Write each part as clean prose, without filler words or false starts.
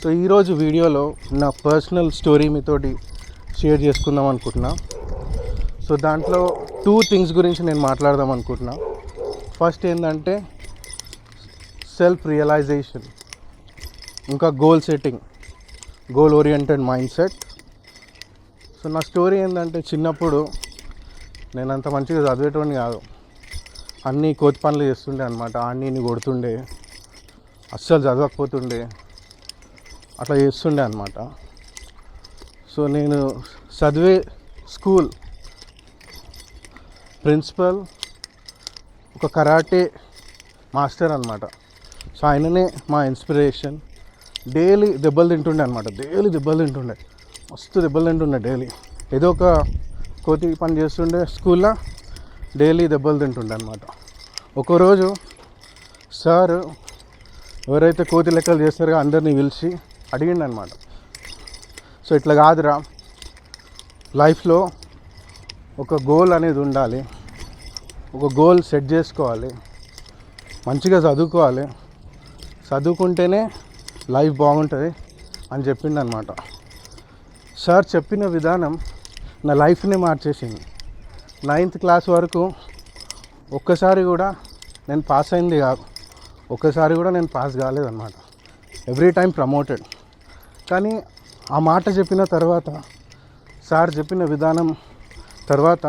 So ఈరోజు వీడియోలో నా పర్సనల్ స్టోరీ మీతోటి షేర్ చేసుకుందాం అనుకుంటున్నా. సో దాంట్లో 2 థింగ్స్ గురించి నేను మాట్లాడదాం అనుకుంటున్నా. ఫస్ట్ ఏంటంటే సెల్ఫ్ రియలైజేషన్, ఇంకా goal setting, goal oriented mind set. So నా స్టోరీ ఏంటంటే చిన్నప్పుడు నేను అంత మంచిగా చదివేటోని కాదు, అన్నీ కోతి పనులు చేస్తుండే అనమాట. ఆడిని కొడుతుండే, అస్సలు చదవకపోతుండే, అట్లా చేస్తుండే అనమాట. సో నేను చదివే స్కూల్ ప్రిన్సిపల్ ఒక కరాటే మాస్టర్ అనమాట. సో ఆయననే మా ఇన్స్పిరేషన్. డైలీ దెబ్బలు తింటుండే అనమాట, మస్తు దెబ్బలు తింటుండే డైలీ. ఏదో ఒక కోతి పని చేస్తుండే స్కూల్లో, డైలీ దెబ్బలు తింటుండే అనమాట. ఒకరోజు సార్ ఎవరైతే కోతి లెక్కలు చేస్తారో అందరినీ పిలిచి అడిగిండు అనమాట. సో ఇట్లా కాదురా, లైఫ్లో ఒక గోల్ అనేది ఉండాలి, ఒక గోల్ సెట్ చేసుకోవాలి, మంచిగా చదువుకోవాలి, చదువుకుంటేనే లైఫ్ బాగుంటుంది అని చెప్పిండు అనమాట. సార్ చెప్పిన విధానం నా లైఫ్నే మార్చేసింది. 9th క్లాస్ వరకు ఒక్కసారి కూడా నేను పాస్ అయింది కాదు, ఒక్కసారి కూడా నేను పాస్ కాలేదన్నమాట. Every time promoted. కానీ ఆ మాట చెప్పిన తర్వాత, సార్ చెప్పిన విధానం తర్వాత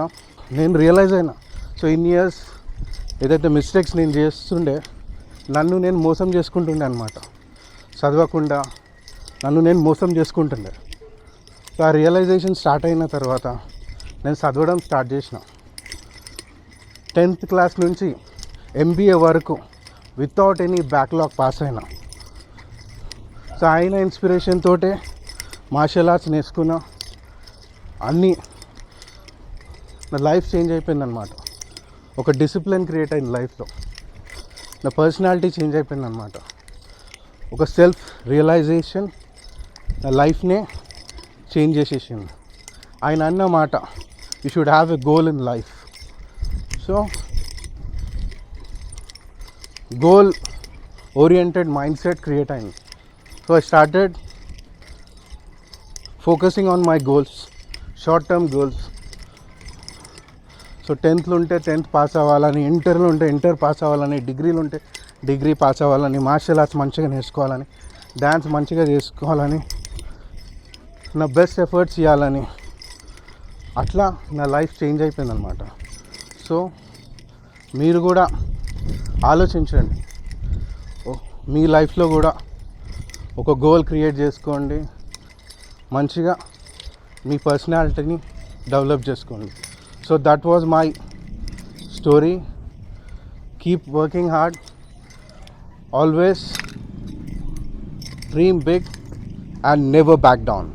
నేను రియలైజ్ అయినా. సో ఇన్ ఇయర్స్ ఏదైతే మిస్టేక్స్ నేను చేస్తుండే, నన్ను నేను మోసం చేసుకుంటుండే అనమాట. చదవకుండా నన్ను నేను మోసం చేసుకుంటుండే. సో ఆ రియలైజేషన్ స్టార్ట్ అయిన తర్వాత నేను చదవడం స్టార్ట్ చేసిన. 10th క్లాస్ నుంచి MBA వరకు వితౌట్ ఎనీ బ్యాక్లాగ్ పాస్ అయినా. సో ఆయన ఇన్స్పిరేషన్ తోటే మార్షల్ ఆర్ట్స్ నేర్చుకున్నా. అన్నీ నా లైఫ్ చేంజ్ అయిపోయింది అనమాట. ఒక డిసిప్లిన్ క్రియేట్ అయింది లైఫ్లో. నా పర్సనాలిటీ చేంజ్ అయిపోయింది అనమాట. ఒక సెల్ఫ్ రియలైజేషన్ నా లైఫ్నే చేంజ్ చేసేసింది. ఆయన అన్న మాట, you should have a goal in life. So goal oriented mind set create అయింది. So I started focusing on my goals, short term goals. So 10th ఉంటే 10th పాస్ అవ్వాలని, ఇంటర్లో ఉంటే ఇంటర్ పాస్ అవ్వాలని, డిగ్రీలు ఉంటే డిగ్రీ పాస్ అవ్వాలని, martial arts మంచిగా నేర్చుకోవాలని, డ్యాన్స్ మంచిగా చేసుకోవాలని, నా బెస్ట్ ఎఫర్ట్స్ ఇవ్వాలని, అట్లా నా లైఫ్ చేంజ్ అయిపోయింది అనమాట. సో మీరు కూడా ఆలోచించండి, మీ లైఫ్లో కూడా ఒక గోల్ క్రియేట్ చేసుకోండి, మంచిగా మీ పర్సనాలిటీని డెవలప్ చేసుకోండి. So that was my story. Keep working hard, always dream big and never back down.